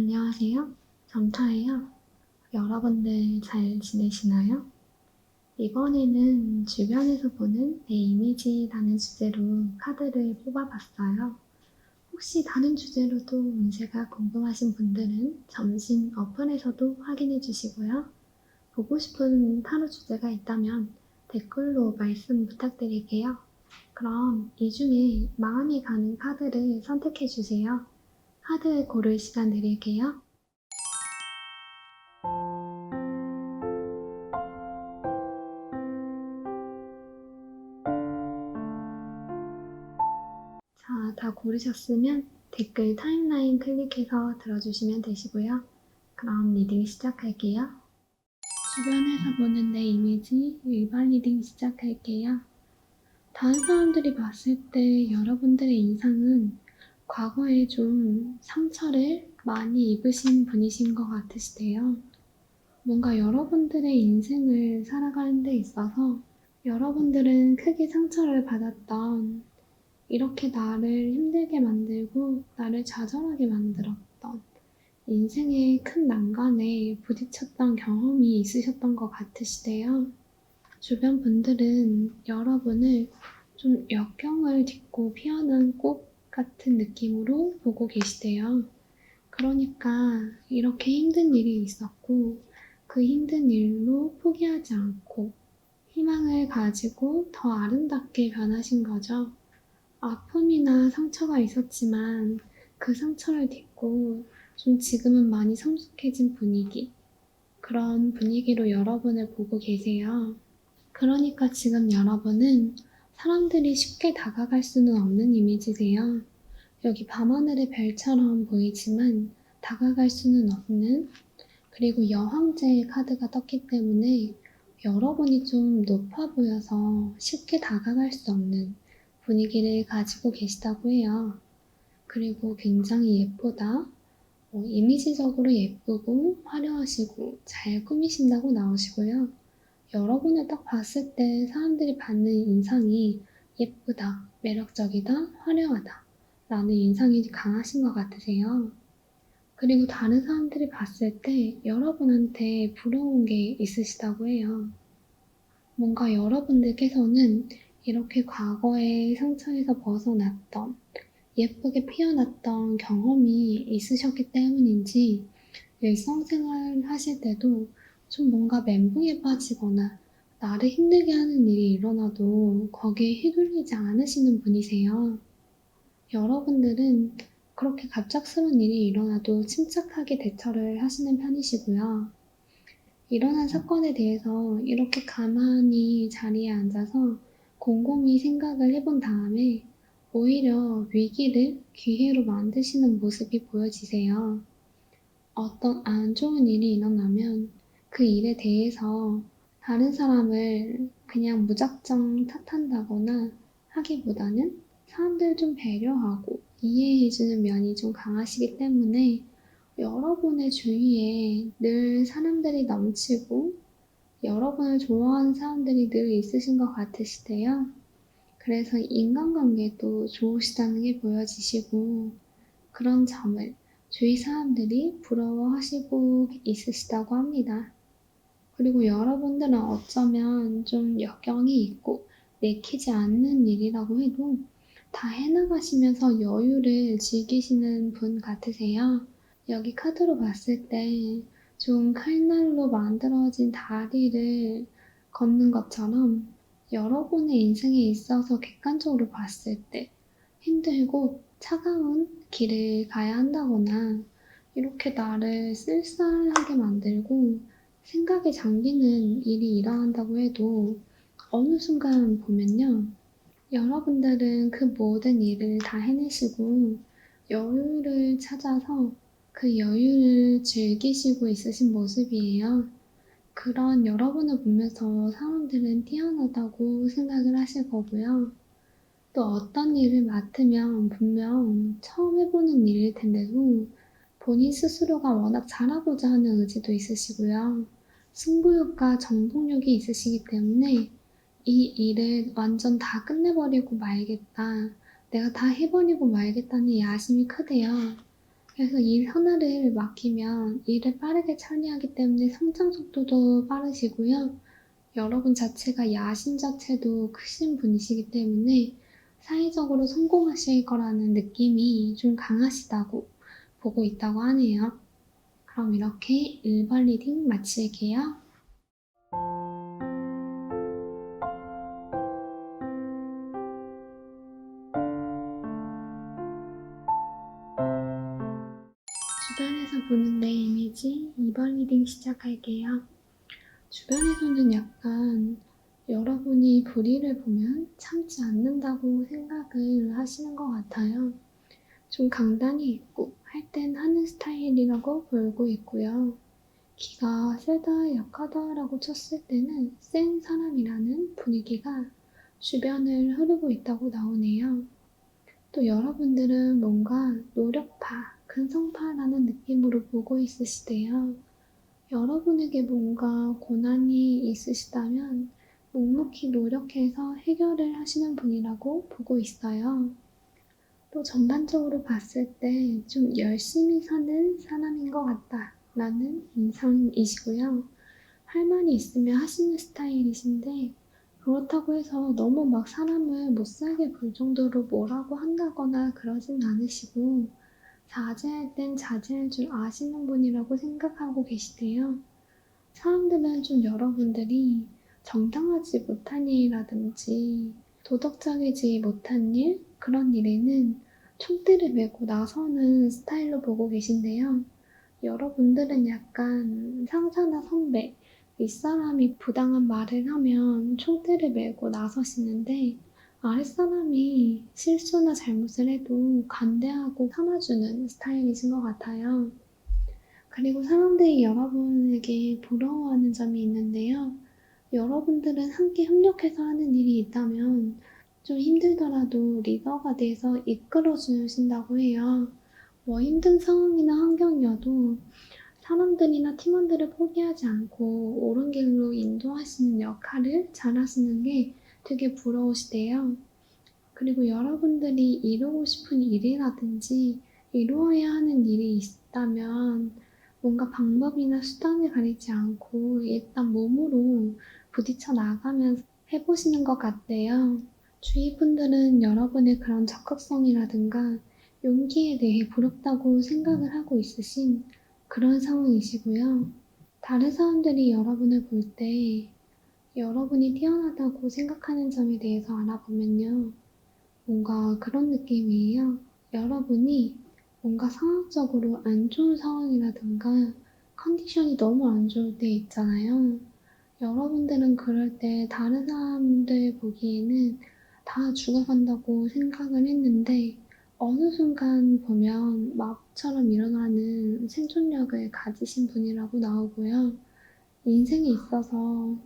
안녕하세요. 점차예요. 여러분들 잘 지내시나요? 이번에는 주변에서 보는 내 이미지라는 주제로 카드를 뽑아봤어요. 혹시 다른 주제로도 운세가 궁금하신 분들은 점심 어플에서도 확인해 주시고요. 보고 싶은 타로 주제가 있다면 댓글로 말씀 부탁드릴게요. 그럼 이 중에 마음이 가는 카드를 선택해 주세요. 카드 고를 시간 드릴게요. 자, 다 고르셨으면 댓글 타임라인 클릭해서 들어주시면 되시고요. 그럼 리딩 시작할게요. 주변에서 보는 내 이미지 일반 리딩 시작할게요. 다른 사람들이 봤을 때 여러분들의 인상은 과거에 좀 상처를 많이 입으신 분이신 것 같으시대요. 뭔가 여러분들의 인생을 살아가는 데 있어서 여러분들은 크게 상처를 받았던, 이렇게 나를 힘들게 만들고 나를 좌절하게 만들었던 인생의 큰 난관에 부딪혔던 경험이 있으셨던 것 같으시대요. 주변 분들은 여러분을 좀 역경을 딛고 피어난 꽃 같은 느낌으로 보고 계시대요. 그러니까 이렇게 힘든 일이 있었고 그 힘든 일로 포기하지 않고 희망을 가지고 더 아름답게 변하신 거죠. 아픔이나 상처가 있었지만 그 상처를 딛고 좀 지금은 많이 성숙해진 분위기, 그런 분위기로 여러분을 보고 계세요. 그러니까 지금 여러분은 사람들이 쉽게 다가갈 수는 없는 이미지세요. 여기 밤하늘의 별처럼 보이지만 다가갈 수는 없는, 그리고 여황제의 카드가 떴기 때문에 여러분이 좀 높아 보여서 쉽게 다가갈 수 없는 분위기를 가지고 계시다고 해요. 그리고 굉장히 예쁘다, 이미지적으로 예쁘고 화려하시고 잘 꾸미신다고 나오시고요. 여러분을 딱 봤을 때 사람들이 받는 인상이 예쁘다, 매력적이다, 화려하다 라는 인상이 강하신 것 같으세요. 그리고 다른 사람들이 봤을 때 여러분한테 부러운 게 있으시다고 해요. 뭔가 여러분들께서는 이렇게 과거의 상처에서 벗어났던, 예쁘게 피어났던 경험이 있으셨기 때문인지 일상생활 하실 때도 좀 뭔가 멘붕에 빠지거나 나를 힘들게 하는 일이 일어나도 거기에 휘둘리지 않으시는 분이세요. 여러분들은 그렇게 갑작스러운 일이 일어나도 침착하게 대처를 하시는 편이시고요. 일어난 사건에 대해서 이렇게 가만히 자리에 앉아서 곰곰이 생각을 해본 다음에 오히려 위기를 기회로 만드시는 모습이 보여지세요. 어떤 안 좋은 일이 일어나면 그 일에 대해서 다른 사람을 그냥 무작정 탓한다거나 하기보다는 사람들 좀 배려하고 이해해주는 면이 좀 강하시기 때문에 여러분의 주위에 늘 사람들이 넘치고 여러분을 좋아하는 사람들이 늘 있으신 것 같으시대요. 그래서 인간관계도 좋으시다는 게 보여지시고 그런 점을 주위 사람들이 부러워하시고 있으시다고 합니다. 그리고 여러분들은 어쩌면 좀 역경이 있고 내키지 않는 일이라고 해도 다 해나가시면서 여유를 즐기시는 분 같으세요. 여기 카드로 봤을 때 좀 칼날로 만들어진 다리를 걷는 것처럼 여러분의 인생에 있어서 객관적으로 봤을 때 힘들고 차가운 길을 가야 한다거나 이렇게 나를 쓸쓸하게 만들고 생각에 잠기는 일이 일어난다고 해도 어느 순간 보면요, 여러분들은 그 모든 일을 다 해내시고 여유를 찾아서 그 여유를 즐기시고 있으신 모습이에요. 그런 여러분을 보면서 사람들은 뛰어나다고 생각을 하실 거고요. 또 어떤 일을 맡으면 분명 처음 해보는 일일 텐데도 본인 스스로가 워낙 잘하고자 하는 의지도 있으시고요. 승부욕과 정복욕이 있으시기 때문에 이 일을 완전 다 끝내버리고 말겠다, 내가 다 해버리고 말겠다는 야심이 크대요. 그래서 일 하나를 맡기면 일을 빠르게 처리하기 때문에 성장 속도도 빠르시고요. 여러분 자체가 야심 자체도 크신 분이시기 때문에 사회적으로 성공하실 거라는 느낌이 좀 강하시다고 보고 있다고 하네요. 그럼 이렇게 1번 리딩 마칠게요. 주변에서 보는 내 이미지 2번 리딩 시작할게요. 주변에서는 약간 여러분이 불의를 보면 참지 않는다고 생각을 하시는 것 같아요. 좀 강단이 있고 할 땐 하는 스타일이라고 보이고 있고요. 기가 세다, 약하다라고 쳤을 때는 센 사람이라는 분위기가 주변을 흐르고 있다고 나오네요. 또 여러분들은 뭔가 노력파, 근성파라는 느낌으로 보고 있으시대요. 여러분에게 뭔가 고난이 있으시다면 묵묵히 노력해서 해결을 하시는 분이라고 보고 있어요. 또 전반적으로 봤을 때 좀 열심히 사는 사람인 것 같다라는 인상이시고요. 할 말이 있으면 하시는 스타일이신데 그렇다고 해서 너무 막 사람을 못 살게 볼 정도로 뭐라고 한다거나 그러진 않으시고 자제할 땐 자제할 줄 아시는 분이라고 생각하고 계시대요. 사람들은 좀 여러분들이 정당하지 못한 일이라든지 도덕적이지 못한 일, 그런 일에는 총대를 메고 나서는 스타일로 보고 계신데요. 여러분들은 약간 상사나 선배, 윗사람이 부당한 말을 하면 총대를 메고 나서시는데 아랫사람이 실수나 잘못을 해도 관대하고 참아주는 스타일이신 것 같아요. 그리고 사람들이 여러분에게 부러워하는 점이 있는데요. 여러분들은 함께 협력해서 하는 일이 있다면 좀 힘들더라도 리더가 돼서 이끌어 주신다고 해요. 뭐 힘든 상황이나 환경이어도 사람들이나 팀원들을 포기하지 않고 옳은 길로 인도하시는 역할을 잘하시는 게 되게 부러우시대요. 그리고 여러분들이 이루고 싶은 일이라든지 이루어야 하는 일이 있다면 뭔가 방법이나 수단을 가리지 않고 일단 몸으로 부딪혀 나가면서 해보시는 것 같대요. 주위 분들은 여러분의 그런 적극성이라든가 용기에 대해 부럽다고 생각을 하고 있으신 그런 상황이시고요. 다른 사람들이 여러분을 볼 때 여러분이 뛰어나다고 생각하는 점에 대해서 알아보면요. 뭔가 그런 느낌이에요. 여러분이 뭔가 상황적으로 안 좋은 상황이라든가 컨디션이 너무 안 좋을 때 있잖아요. 여러분들은 그럴 때 다른 사람들 보기에는 다 죽어간다고 생각을 했는데 어느 순간 보면 마법처럼 일어나는 생존력을 가지신 분이라고 나오고요. 인생에 있어서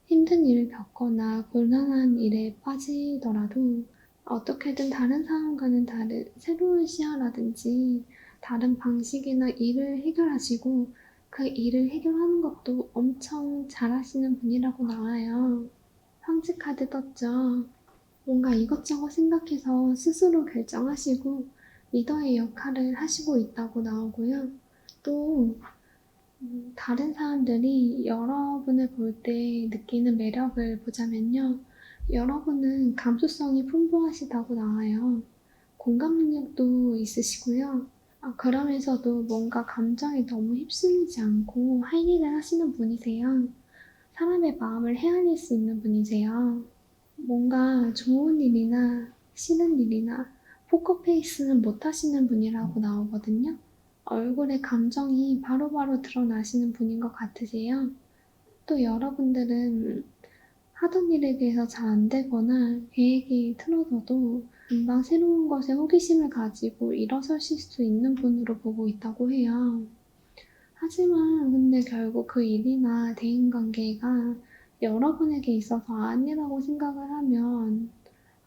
힘든 일을 겪거나 곤란한 일에 빠지더라도 어떻게든 다른 사람과는 다른 새로운 시야라든지 다른 방식이나 일을 해결하시고 그 일을 해결하는 것도 엄청 잘하시는 분이라고 나와요. 황제 카드 떴죠. 뭔가 이것저것 생각해서 스스로 결정하시고 리더의 역할을 하시고 있다고 나오고요. 또 다른 사람들이 여러분을 볼 때 느끼는 매력을 보자면요. 여러분은 감수성이 풍부하시다고 나와요. 공감 능력도 있으시고요. 그러면서도 뭔가 감정에 너무 휩쓸리지 않고 할 일을 하시는 분이세요. 사람의 마음을 헤아릴 수 있는 분이세요. 뭔가 좋은 일이나 싫은 일이나 포커페이스는 못 하시는 분이라고 나오거든요. 얼굴에 감정이 바로바로 드러나시는 분인 것 같으세요. 또 여러분들은 하던 일에 대해서 잘 안 되거나 계획이 틀어져도 금방 새로운 것에 호기심을 가지고 일어서실 수 있는 분으로 보고 있다고 해요. 하지만 근데 결국 그 일이나 대인관계가 여러분에게 있어서 아니라고 생각을 하면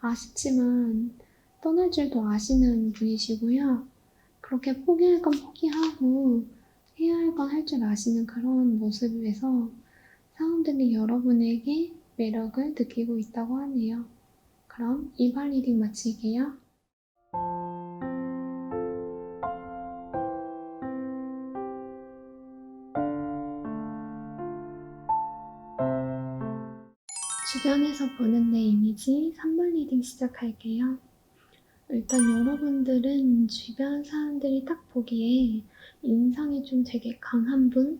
아쉽지만 떠날 줄도 아시는 분이시고요. 그렇게 포기할 건 포기하고 해야 할 건 할 줄 아시는 그런 모습에서 사람들이 여러분에게 매력을 느끼고 있다고 하네요. 그럼 이번 리딩 마칠게요. 주변에서 보는 내 이미지 3번 리딩 시작할게요. 일단 여러분들은 주변 사람들이 딱 보기에 인상이 좀 되게 강한 분,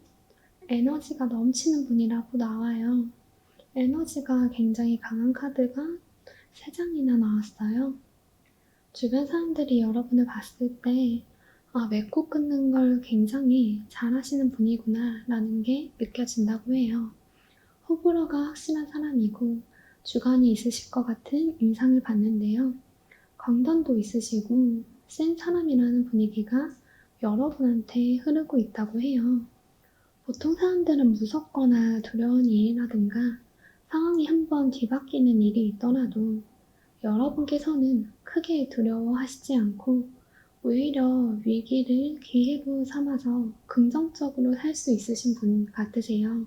에너지가 넘치는 분이라고 나와요. 에너지가 굉장히 강한 카드가 3장이나 나왔어요. 주변 사람들이 여러분을 봤을 때 맺고 끊는 걸 굉장히 잘하시는 분이구나 라는 게 느껴진다고 해요. 호불호가 확실한 사람이고 주관이 있으실 것 같은 인상을 받는데요. 강단도 있으시고 센 사람이라는 분위기가 여러분한테 흐르고 있다고 해요. 보통 사람들은 무섭거나 두려운 일이라든가 상황이 한번 뒤바뀌는 일이 있더라도 여러분께서는 크게 두려워하시지 않고 오히려 위기를 기회로 삼아서 긍정적으로 살 수 있으신 분 같으세요.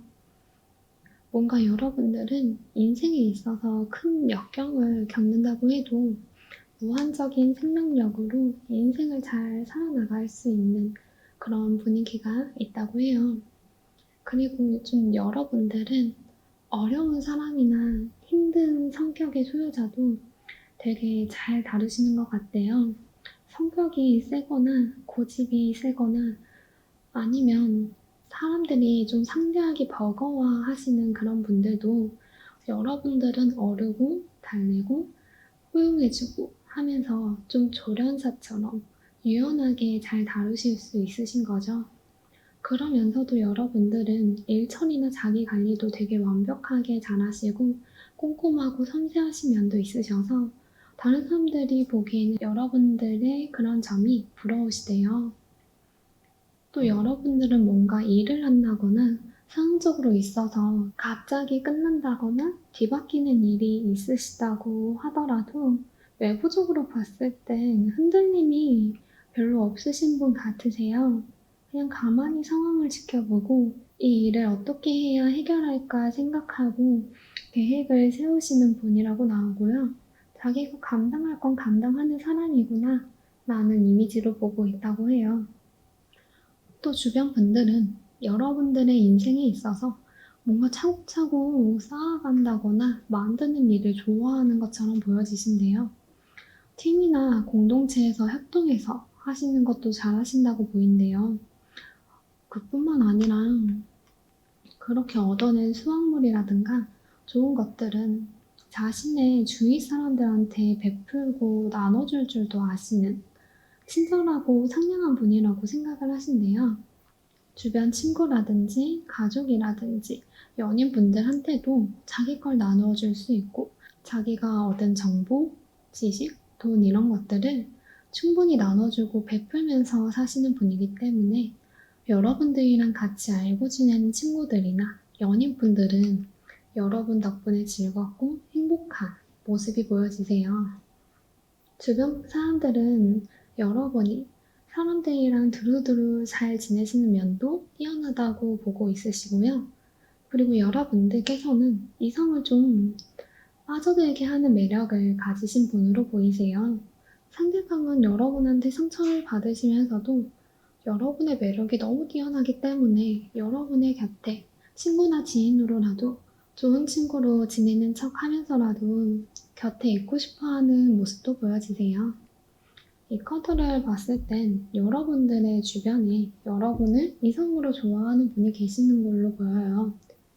뭔가 여러분들은 인생에 있어서 큰 역경을 겪는다고 해도 무한적인 생명력으로 인생을 잘 살아나갈 수 있는 그런 분위기가 있다고 해요. 그리고 좀 여러분들은 어려운 사람이나 힘든 성격의 소유자도 되게 잘 다루시는 것 같대요. 성격이 세거나 고집이 세거나 아니면 사람들이 좀 상대하기 버거워하시는 그런 분들도 여러분들은 어르고 달래고 포용해주고 하면서 좀 조련사처럼 유연하게 잘 다루실 수 있으신 거죠. 그러면서도 여러분들은 일 처리나 자기 관리도 되게 완벽하게 잘하시고 꼼꼼하고 섬세하신 면도 있으셔서 다른 사람들이 보기에는 여러분들의 그런 점이 부러우시대요. 또 여러분들은 뭔가 일을 한다거나 상황적으로 있어서 갑자기 끝난다거나 뒤바뀌는 일이 있으시다고 하더라도 외부적으로 봤을 땐 흔들림이 별로 없으신 분 같으세요. 그냥 가만히 상황을 지켜보고 이 일을 어떻게 해야 해결할까 생각하고 계획을 세우시는 분이라고 나오고요. 자기가 감당할 건 감당하는 사람이구나 라는 이미지로 보고 있다고 해요. 또 주변 분들은 여러분들의 인생에 있어서 뭔가 차곡차곡 쌓아간다거나 만드는 일을 좋아하는 것처럼 보여지신대요. 팀이나 공동체에서 협동해서 하시는 것도 잘하신다고 보인대요. 그뿐만 아니라 그렇게 얻어낸 수확물이라든가 좋은 것들은 자신의 주위 사람들한테 베풀고 나눠줄 줄도 아시는 친절하고 상냥한 분이라고 생각을 하신대요. 주변 친구라든지 가족이라든지 연인분들한테도 자기 걸 나눠줄 수 있고 자기가 얻은 정보, 지식, 돈 이런 것들을 충분히 나눠주고 베풀면서 사시는 분이기 때문에 여러분들이랑 같이 알고 지내는 친구들이나 연인분들은 여러분 덕분에 즐겁고 행복한 모습이 보여지세요. 주변 사람들은 여러분이 사람들이랑 두루두루 잘 지내시는 면도 뛰어나다고 보고 있으시고요. 그리고 여러분들께서는 이성을 좀 빠져들게 하는 매력을 가지신 분으로 보이세요. 상대방은 여러분한테 상처를 받으시면서도 여러분의 매력이 너무 뛰어나기 때문에 여러분의 곁에 친구나 지인으로라도 좋은 친구로 지내는 척 하면서라도 곁에 있고 싶어 하는 모습도 보여지세요. 이 카드를 봤을 땐 여러분들의 주변에 여러분을 이성으로 좋아하는 분이 계시는 걸로 보여요.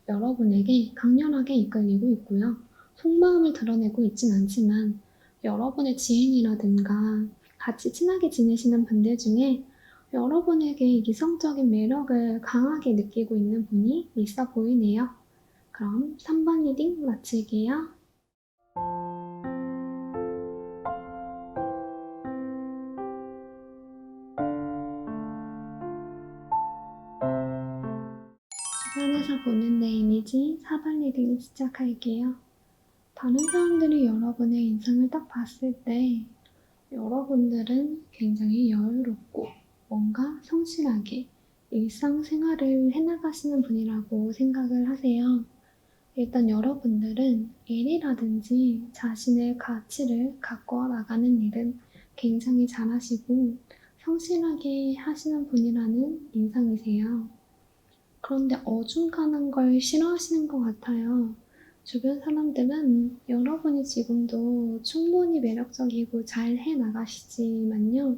여러분에게 강렬하게 이끌리고 있고요. 속마음을 드러내고 있진 않지만 여러분의 지인이라든가 같이 친하게 지내시는 분들 중에 여러분에게 이성적인 매력을 강하게 느끼고 있는 분이 있어 보이네요. 그럼 3번 리딩 마칠게요. 주변에서 보는 내 이미지 4번 리딩 시작할게요. 다른 사람들이 여러분의 인상을 딱 봤을 때 여러분들은 굉장히 여유롭고 뭔가 성실하게 일상생활을 해나가시는 분이라고 생각을 하세요. 일단 여러분들은 일이라든지 자신의 가치를 가꾸어 나가는 일은 굉장히 잘하시고 성실하게 하시는 분이라는 인상이세요. 그런데 어중간한 걸 싫어하시는 것 같아요. 주변 사람들은 여러분이 지금도 충분히 매력적이고 잘 해나가시지만요.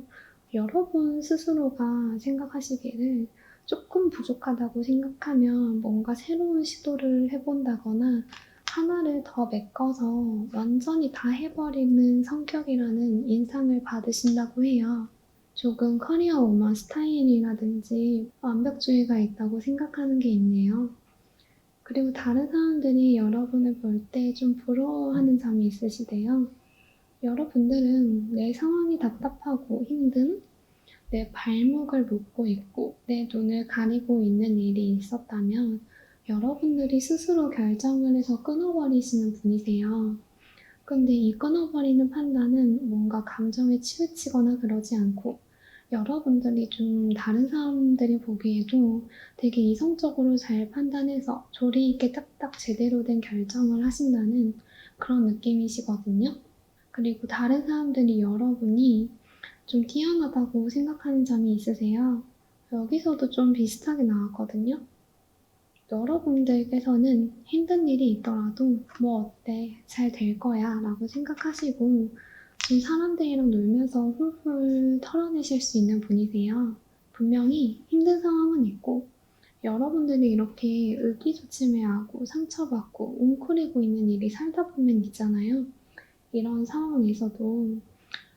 여러분 스스로가 생각하시기를 조금 부족하다고 생각하면 뭔가 새로운 시도를 해본다거나 하나를 더 메꿔서 완전히 다 해버리는 성격이라는 인상을 받으신다고 해요. 조금 커리어 우먼 스타일이라든지 완벽주의가 있다고 생각하는 게 있네요. 그리고 다른 사람들이 여러분을 볼 때 좀 부러워하는 점이 있으시대요. 여러분들은 내 상황이 답답하고 힘든, 내 발목을 묶고 있고 내 눈을 가리고 있는 일이 있었다면 여러분들이 스스로 결정을 해서 끊어버리시는 분이세요. 근데 이 끊어버리는 판단은 뭔가 감정에 치우치거나 그러지 않고 여러분들이 좀 다른 사람들이 보기에도 되게 이성적으로 잘 판단해서 조리 있게 딱딱 제대로 된 결정을 하신다는 그런 느낌이시거든요. 그리고 다른 사람들이 여러분이 좀 뛰어나다고 생각하는 점이 있으세요. 여기서도 좀 비슷하게 나왔거든요. 여러분들께서는 힘든 일이 있더라도 뭐 어때, 잘 될 거야 라고 생각하시고 좀 사람들이랑 놀면서 훌훌 털어내실 수 있는 분이세요. 분명히 힘든 상황은 있고 여러분들이 이렇게 의기소침해하고 상처받고 웅크리고 있는 일이 살다 보면 있잖아요. 이런 상황에서도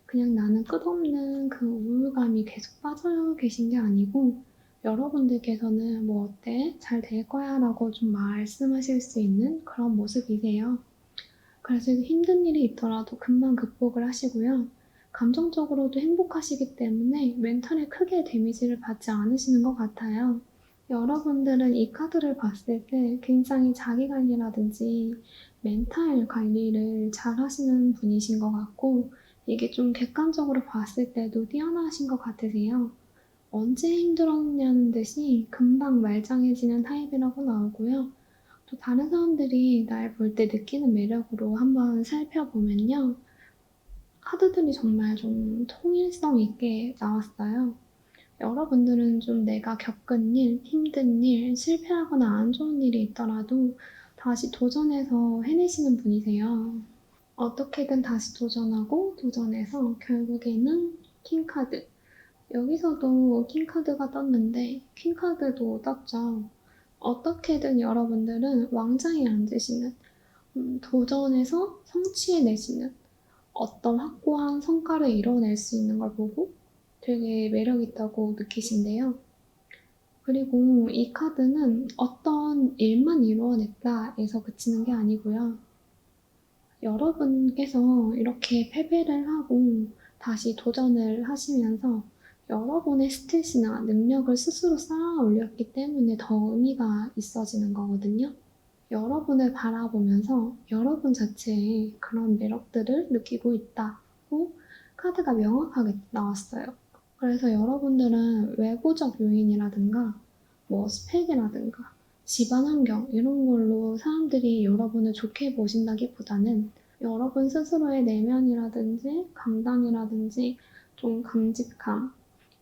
그냥 나는 끝없는 그 우울감이 계속 빠져 계신 게 아니고 여러분들께서는 뭐 어때? 잘 될 거야 라고 좀 말씀하실 수 있는 그런 모습이세요. 그래서 힘든 일이 있더라도 금방 극복을 하시고요. 감정적으로도 행복하시기 때문에 멘탈에 크게 데미지를 받지 않으시는 것 같아요. 여러분들은 이 카드를 봤을 때 굉장히 자기 관리라든지 멘탈 관리를 잘 하시는 분이신 것 같고 이게 좀 객관적으로 봤을 때도 뛰어나신 것 같으세요. 언제 힘들었냐는 듯이 금방 말짱해지는 타입이라고 나오고요. 또 다른 사람들이 날 볼 때 느끼는 매력으로 한번 살펴보면요. 카드들이 정말 좀 통일성 있게 나왔어요. 여러분들은 좀 내가 겪은 일, 힘든 일, 실패하거나 안 좋은 일이 있더라도 다시 도전해서 해내시는 분이세요. 어떻게든 다시 도전하고 도전해서 결국에는 킹카드. 여기서도 킹카드가 떴는데 퀸카드도 떴죠. 어떻게든 여러분들은 왕좌에 앉으시는 도전해서 성취해내시는 어떤 확고한 성과를 이뤄낼 수 있는 걸 보고 되게 매력있다고 느끼신대요. 그리고 이 카드는 어떤 일만 이루어냈다에서 그치는 게 아니고요. 여러분께서 이렇게 패배를 하고 다시 도전을 하시면서 여러분의 스탯이나 능력을 스스로 쌓아 올렸기 때문에 더 의미가 있어지는 거거든요. 여러분을 바라보면서 여러분 자체의 그런 매력들을 느끼고 있다고 카드가 명확하게 나왔어요. 그래서 여러분들은 외부적 요인이라든가 뭐 스펙이라든가 집안 환경 이런 걸로 사람들이 여러분을 좋게 보신다기보다는 여러분 스스로의 내면이라든지 강단이라든지 좀 강직함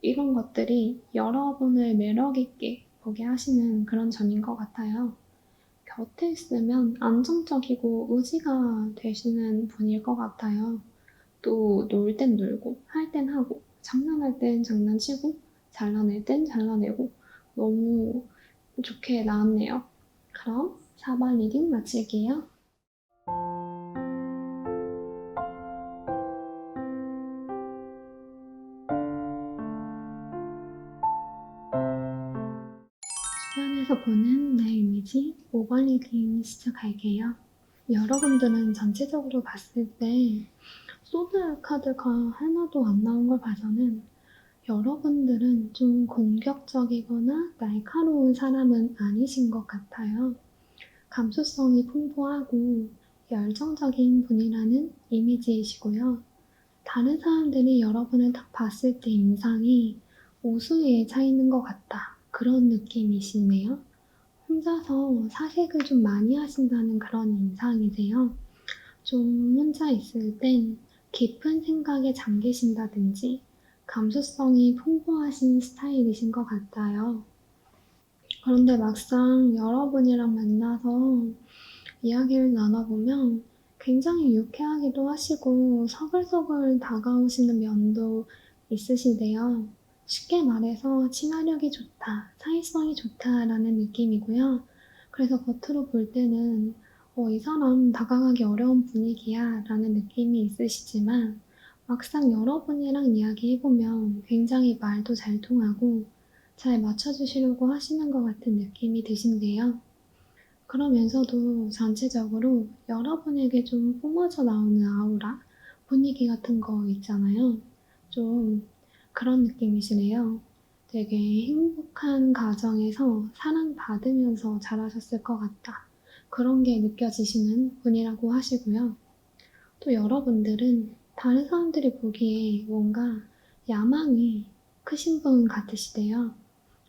이런 것들이 여러분을 매력있게 보게 하시는 그런 점인 것 같아요. 곁에 있으면 안정적이고 의지가 되시는 분일 것 같아요. 또 놀 땐 놀고 할 땐 하고 장난할 땐 장난치고 잘라낼 땐 잘라내고 너무 좋게 나왔네요. 그럼 4번 리딩 마칠게요. 주변에서 보는 내 이미지 5번 리딩 시작할게요. 여러분들은 전체적으로 봤을 때 소드 카드가 하나도 안 나온 걸 봐서는 여러분들은 좀 공격적이거나 날카로운 사람은 아니신 것 같아요. 감수성이 풍부하고 열정적인 분이라는 이미지이시고요. 다른 사람들이 여러분을 딱 봤을 때 인상이 우수에 차 있는 것 같다. 그런 느낌이시네요. 혼자서 사색을 좀 많이 하신다는 그런 인상이세요. 좀 혼자 있을 땐 깊은 생각에 잠기신다든지 감수성이 풍부하신 스타일이신 것 같아요. 그런데 막상 여러분이랑 만나서 이야기를 나눠보면 굉장히 유쾌하기도 하시고 서글서글 다가오시는 면도 있으시대요. 쉽게 말해서 친화력이 좋다, 사회성이 좋다라는 느낌이고요. 그래서 겉으로 볼 때는 이 사람 다가가기 어려운 분위기야 라는 느낌이 있으시지만 막상 여러분이랑 이야기해보면 굉장히 말도 잘 통하고 잘 맞춰주시려고 하시는 것 같은 느낌이 드신대요. 그러면서도 전체적으로 여러분에게 좀 뿜어져 나오는 아우라, 분위기 같은 거 있잖아요. 좀 그런 느낌이시네요. 되게 행복한 가정에서 사랑받으면서 자라셨을 것 같다. 그런 게 느껴지시는 분이라고 하시고요. 또 여러분들은 다른 사람들이 보기에 뭔가 야망이 크신 분 같으시대요.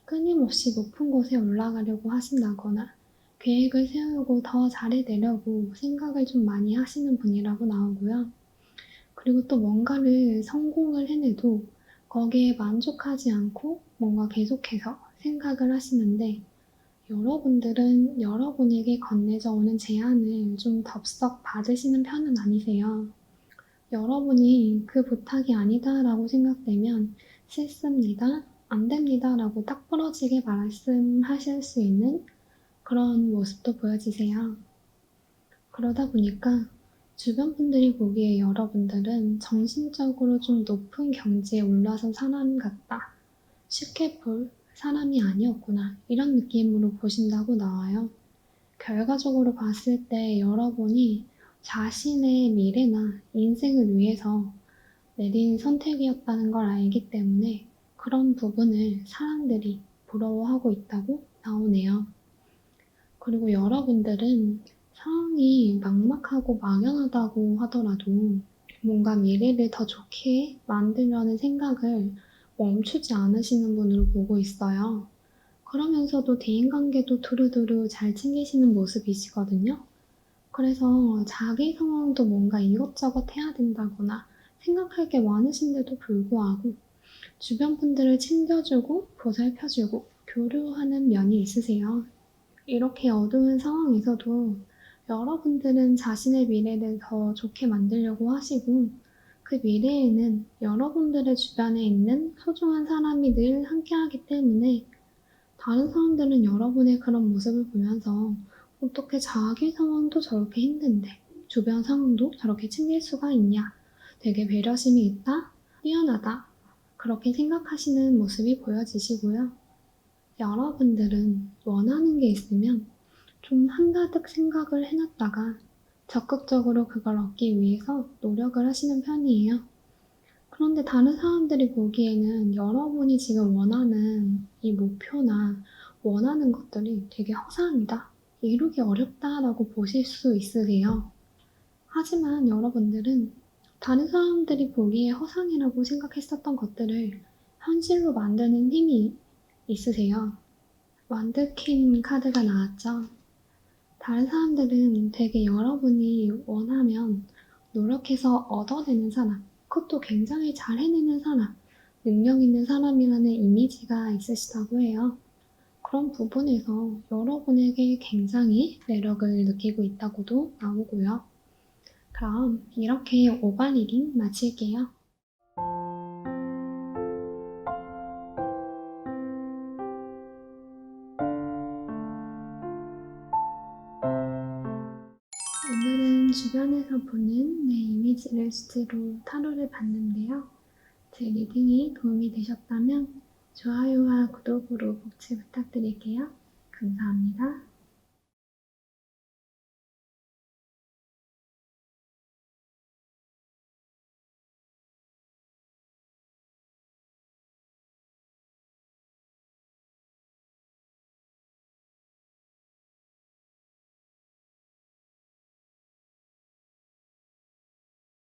끊임없이 높은 곳에 올라가려고 하신다거나 계획을 세우고 더 잘해내려고 생각을 좀 많이 하시는 분이라고 나오고요. 그리고 또 뭔가를 성공을 해내도 거기에 만족하지 않고 뭔가 계속해서 생각을 하시는데 여러분들은 여러분에게 건네져 오는 제안을 좀 덥석 받으시는 편은 아니세요. 여러분이 그 부탁이 아니다라고 생각되면 싫습니다, 안 됩니다라고 딱 부러지게 말씀하실 수 있는 그런 모습도 보여지세요. 그러다 보니까 주변 분들이 보기에 여러분들은 정신적으로 좀 높은 경지에 올라선 사람 같다. 쉽게 볼 사람이 아니었구나. 이런 느낌으로 보신다고 나와요. 결과적으로 봤을 때 여러분이 자신의 미래나 인생을 위해서 내린 선택이었다는 걸 알기 때문에 그런 부분을 사람들이 부러워하고 있다고 나오네요. 그리고 여러분들은 상황이 막막하고 막연하다고 하더라도 뭔가 미래를 더 좋게 만들려는 생각을 멈추지 않으시는 분으로 보고 있어요. 그러면서도 대인관계도 두루두루 잘 챙기시는 모습이시거든요. 그래서 자기 상황도 뭔가 이것저것 해야 된다거나 생각할 게 많으신데도 불구하고 주변 분들을 챙겨주고 보살펴주고 교류하는 면이 있으세요. 이렇게 어두운 상황에서도 여러분들은 자신의 미래를 더 좋게 만들려고 하시고 그 미래에는 여러분들의 주변에 있는 소중한 사람이 늘 함께하기 때문에 다른 사람들은 여러분의 그런 모습을 보면서 어떻게 자기 상황도 저렇게 힘든데 주변 상황도 저렇게 챙길 수가 있냐, 되게 배려심이 있다, 뛰어나다, 그렇게 생각하시는 모습이 보여지시고요. 여러분들은 원하는 게 있으면 좀 한가득 생각을 해놨다가 적극적으로 그걸 얻기 위해서 노력을 하시는 편이에요. 그런데 다른 사람들이 보기에는 여러분이 지금 원하는 이 목표나 원하는 것들이 되게 허상이다, 이루기 어렵다라고 보실 수 있으세요. 하지만 여러분들은 다른 사람들이 보기에 허상이라고 생각했었던 것들을 현실로 만드는 힘이 있으세요. 완드퀸 카드가 나왔죠. 다른 사람들은 되게 여러분이 원하면 노력해서 얻어내는 사람, 그것도 굉장히 잘 해내는 사람, 능력 있는 사람이라는 이미지가 있으시다고 해요. 그런 부분에서 여러분에게 굉장히 매력을 느끼고 있다고도 나오고요. 그럼 이렇게 오바 리딩 마칠게요. 오늘은 주변에서 보는 내 이미지를 주제로 타로를 봤는데요. 제 리딩이 도움이 되셨다면 좋아요와 구독으로 복지 부탁드릴게요. 감사합니다.